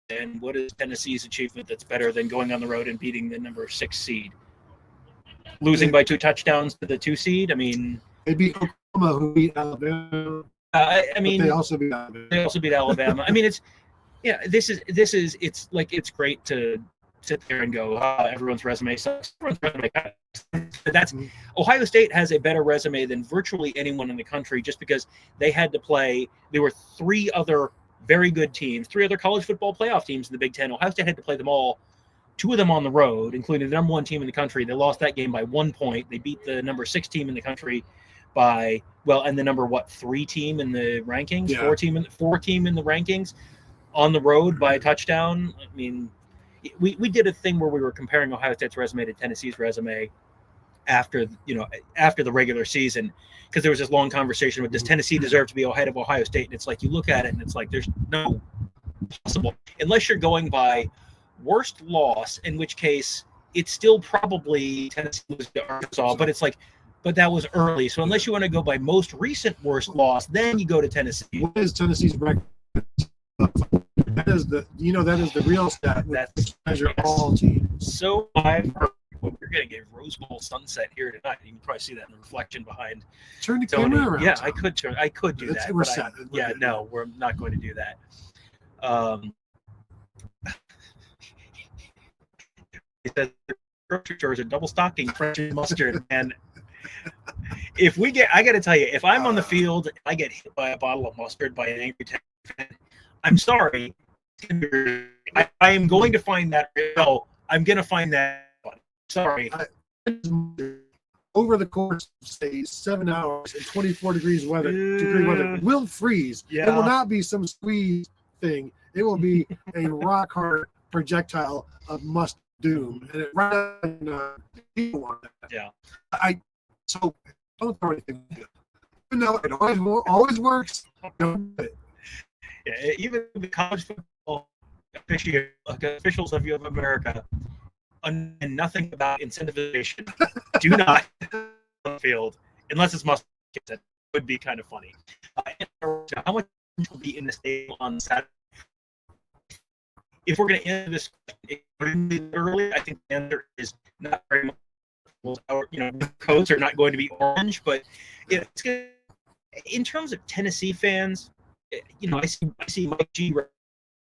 and what is Tennessee's achievement that's better than going on the road and beating the number 6 seed? Losing by 2 touchdowns to the 2 seed? I mean, they beat Oklahoma, who beat Alabama. They also beat Alabama. I mean, it's great to sit there and go, everyone's resume sucks. Everyone's resume sucks. Ohio State has a better resume than virtually anyone in the country, just because they had to play. There were 3 other very good teams, 3 other college football playoff teams in the Big Ten. Ohio State had to play them all, 2 of them on the road, including the number 1 team in the country. They lost that game by 1 point. They beat the number 6 team in the country by, and the number 3 team in the rankings, 4 team in the rankings on the road by a touchdown. I mean, we did a thing where we were comparing Ohio State's resume to Tennessee's resume after the regular season, because there was this long conversation with, does Tennessee deserve to be ahead of Ohio State? And it's like, you look at it and it's like, there's no possible, unless you're going by worst loss, in which case it's still probably Tennessee losing to Arkansas, but it's like, but that was early. So unless you want to go by most recent worst loss, then you go to Tennessee. What is Tennessee's record That is the real stat. That's measure all teams. So I've heard. Well, we're getting a Rose Bowl sunset here tonight. You can probably see that in the reflection behind. Turn the Tony. camera around. Yeah, Tom. I could do that. We're but set. Yeah, no, we're not going to do that. It says the grocery store is a double stocking French mustard, and if we get, I got to tell you, if I'm on the field, and I get hit by a bottle of mustard by an angry fan, I'm sorry. I am going to find that. No, I'm going to find that. Sorry. Over the course of, say, 7 hours and 24 degree weather will freeze. Yeah. It will not be some squeeze thing. It will be a rock hard projectile of must doom. And people want that. Yeah. So don't throw anything. Even though it always works. Don't do it. Yeah, even the college football officials of America and nothing about incentivization do not on the field unless it's mustard. That would be kind of funny. How much will be in the stadium on Saturday? If we're going to end this early, I think the answer is not very much. Coats are not going to be orange, but it's good. In terms of Tennessee fans, I see Mike G.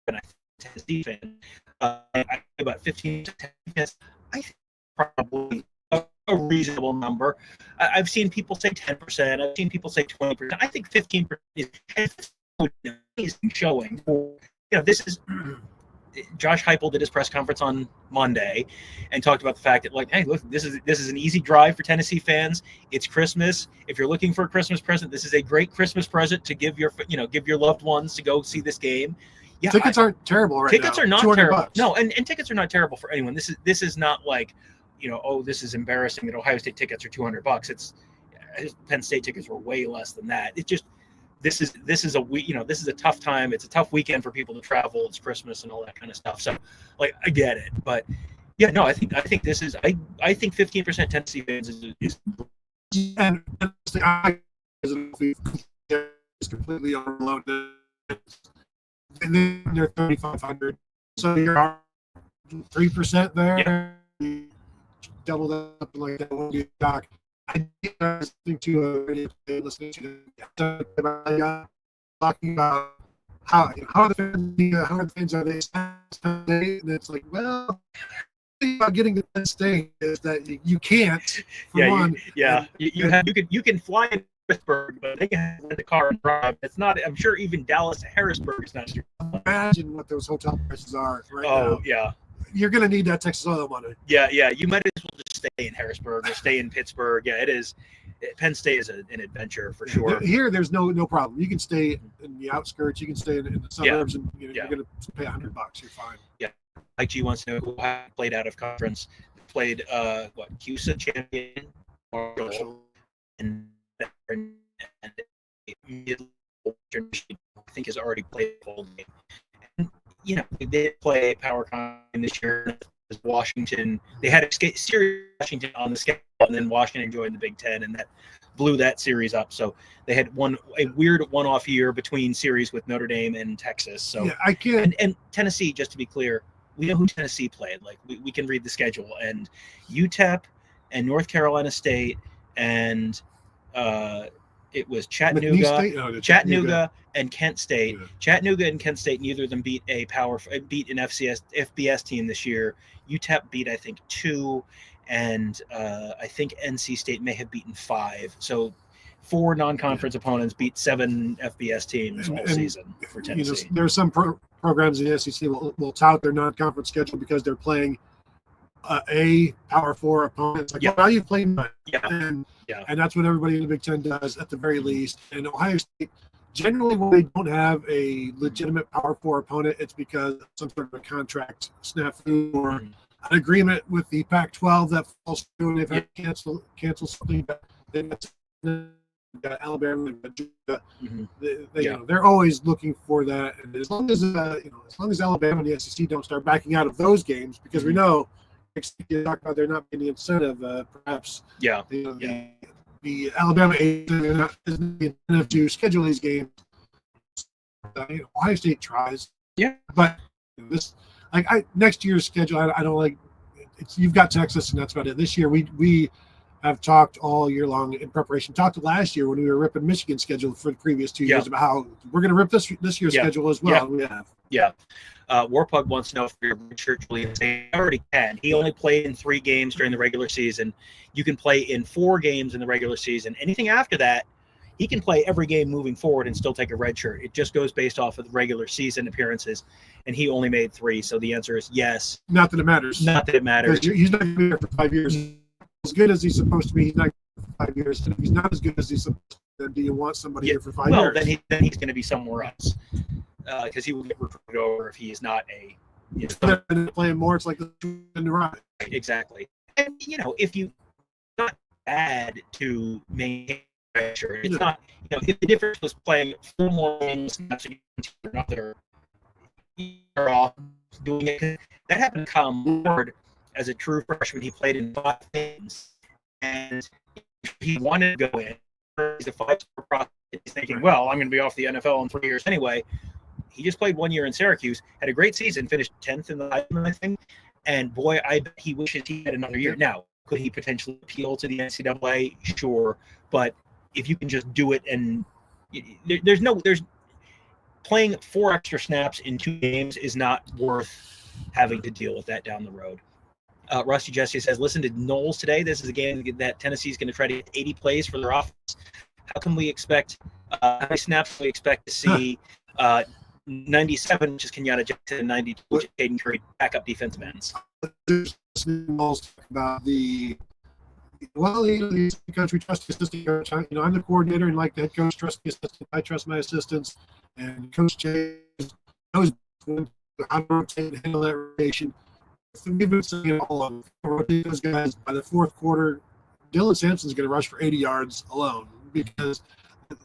and I Tennessee fan. I about 15 to 10 fans. I think probably a reasonable number. I've seen people say 10%. I've seen people say 20%. I think 15% is showing. This is. Josh Heupel did his press conference on Monday and talked about the fact that, hey, look, this is an easy drive for Tennessee fans. It's Christmas. If you're looking for a Christmas present, this is a great Christmas present to give your loved ones to go see this game. Yeah, tickets aren't terrible right now. Tickets are not terrible. $200. No, and tickets are not terrible for anyone. This is not like, this is embarrassing that Ohio State tickets are $200. It's Penn State tickets were way less than that. It's just. This is a tough time. It's a tough weekend for people to travel. It's Christmas and all that kind of stuff. So, I get it, but yeah, no, I think this is. I think 15% Tennessee fans is and I is completely overloaded, and then they're 3,500. So you're 3% there. Yeah. Double that up like that won't be a doc. I think to listening to talking about how the fans are they, and it's like, well, the thing about getting to Penn State is that you can't. You can fly in Harrisburg, but they can rent the car and drive. It's not. I'm sure even Dallas to Harrisburg is not. Imagine what those hotel prices are right now. Oh yeah. You're going to need that Texas oil money. Yeah. You might as well just stay in Harrisburg or stay in Pittsburgh. Yeah, it is. Penn State is an adventure for sure. Here, there's no problem. You can stay in the outskirts. You can stay in the suburbs, and you're going to pay $100. You're fine. Yeah. Mike G wants to know who played out of conference. Played CUSA champion and I think has already played the whole game. They did play power game this year. Washington, they had a series Washington on the schedule, and then Washington joined the Big Ten, and that blew that series up. So they had a weird one-off year between series with Notre Dame and Texas. So I can't. And Tennessee, just to be clear, we know who Tennessee played. We can read the schedule, and UTEP and North Carolina State and it was Chattanooga and Kent State. Yeah. Chattanooga and Kent State, neither of them beat an FBS team this year. UTEP beat, I think, 2, and I think NC State may have beaten 5. So 4 non-conference opponents beat 7 FBS teams all season for Tennessee. There are some programs in the SEC will tout their non-conference schedule because they're playing a Power 4 opponent. It's like, well, you've played none. And that's what everybody in the Big Ten does at the very least. And Ohio State, generally when they don't have a legitimate Power 4 opponent, it's because of some sort of a contract snafu or an agreement with the Pac-12 that falls through, and they've had to cancel something. They've got Alabama, Georgia. They're always looking for that. And as long as Alabama and the SEC don't start backing out of those games, because we know you talk about there not being the incentive, perhaps. The Alabama isn't the incentive to schedule these games. Ohio State tries. Yeah. But this, next year's schedule, I don't like. You've got Texas, and that's about it. This year, we have talked all year long in preparation. Talked last year when we were ripping Michigan's schedule for the previous 2 years about how we're going to rip this year's schedule as well. We have. Yeah. Warpug wants to know if your redshirt Julian Saint already can. He only played in 3 games during the regular season. You can play in 4 games in the regular season. Anything after that, he can play every game moving forward and still take a red shirt. It just goes based off of the regular season appearances, and he only made 3. So the answer is yes. Not that it matters. Not that it matters. He's not going to be there for 5 years. As good as he's supposed to be, he's not going to be for 5 years. And if he's not as good as he's supposed to be, do you want somebody here for 5 years? Well, then he's going to be somewhere else because he will get recruited over if he is not a. Playing more, it's like the in the right. Exactly. And if you not bad to maintain pressure, it's not. If the difference was playing 4 more games against another, you're off doing it. That happened to Kyle Moore as a true freshman. He played in 5 games, and he wanted to go in. He's a 5-star prospect. He's thinking, well, I'm going to be off the NFL in 3 years anyway. He just played 1 year in Syracuse, had a great season, finished 10th in the Heisman, I think. And boy, I bet he wishes he had another year. Now, could he potentially appeal to the NCAA? Sure, but if you can just do it, and there's playing 4 extra snaps in 2 games is not worth having to deal with that down the road. Rusty Jesse says, listen to Knowles today. This is a game that Tennessee's going to try to get 80 plays for their offense. How can we expect how many snaps do we expect to see? 97, which is Kenyatta Jackson, and 92, which is Caden Curry, backup defensive ends. About he's because we trust the assistant coach. I'm the coordinator, and like the head coach trusts the assistant. I trust my assistants, and Coach Jay knows how to rotate and handle that rotation. We've been saying it all along. Rotate those guys by the 4th quarter. Dylan Sampson's going to rush for 80 yards alone because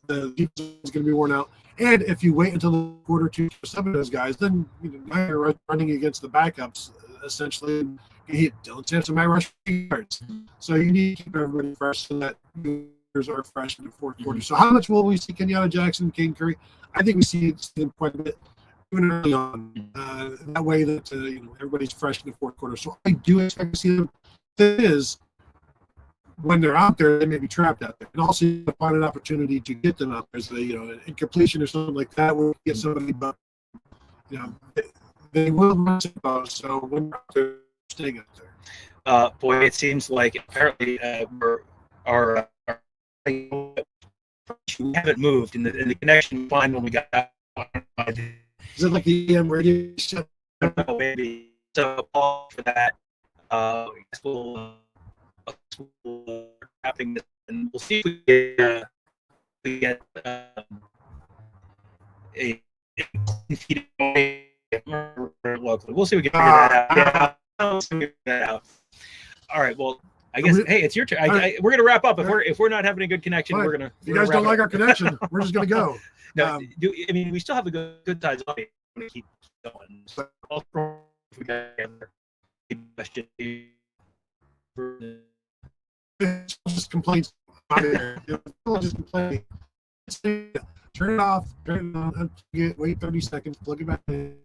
the defense is going to be worn out. And if you wait until the quarter 2 for some of those guys, then now you're running against the backups essentially. Dylan Sampson might rush for yards. So you need to keep everybody fresh so that years are fresh in the 4th quarter. So how much will we see Kenyatta Jackson and Caden Curry? I think we see them quite a bit even early on. That way that everybody's fresh in the 4th quarter. So I do expect to see them. That is, when they're out there, they may be trapped out there. And also find an opportunity to get them out there. So an incompletion or something like that will get somebody, but they will run those. So when they're out there, staying out there. Boy, it seems like apparently we haven't moved, and the connection fine when we got out. Is it like the EM radio show? I don't know, maybe. So, Paul, for that, I guess we'll wrapping this, and we'll see if we get a locally. We'll see if we can figure that out. Yeah, we'll figure that out. All right. Well, I guess hey, it's your turn. We're gonna wrap up. If we're not having a good connection, we're gonna. If you guys don't like our connection, we're just gonna go. No, we still have a good size on it. I'm gonna keep going. So if we got question. Just complaints. Just complaining. Turn it off. Turn it on. Wait 30 seconds. Plug it back in.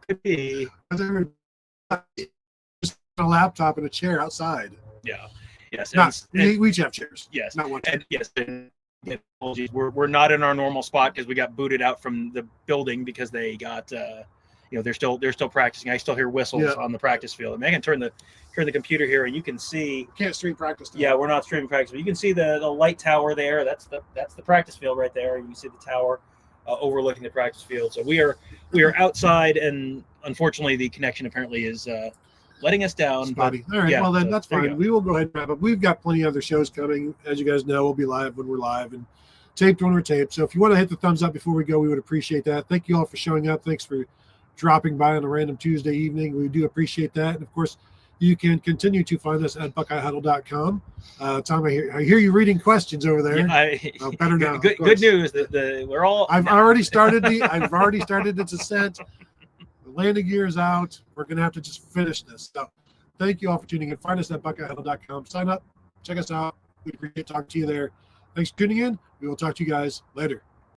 Could be. Just a laptop and a chair outside. Yeah. Yes. We each have chairs. Yes. Not one chair. And yes. And apologies. We're not in our normal spot because we got booted out from the building because they got they're still practicing. I still hear whistles on the practice field. And Megan, turn the computer here, and you can see. Can't stream practice. Yeah, we're not streaming practice, but you can see the light tower there. That's the practice field right there. You can see the tower overlooking the practice field. So we are outside, and unfortunately, the connection apparently is letting us down. Spotty. All right. Yeah, well, then that's fine. We will go ahead and wrap up. We've got plenty of other shows coming. As you guys know, we'll be live when we're live and taped when we're taped. So if you want to hit the thumbs up before we go, we would appreciate that. Thank you all for showing up. Thanks for dropping by on a random Tuesday evening. We do appreciate that. And of course, you can continue to find us at BuckeyeHuddle.com. Tom, I hear you reading questions over there. Yeah, better now. Good news that we're all. I've already started the descent. The landing gear is out. We're going to have to just finish this. So thank you all for tuning in. Find us at BuckeyeHuddle.com. Sign up. Check us out. We appreciate talking to you there. Thanks for tuning in. We will talk to you guys later.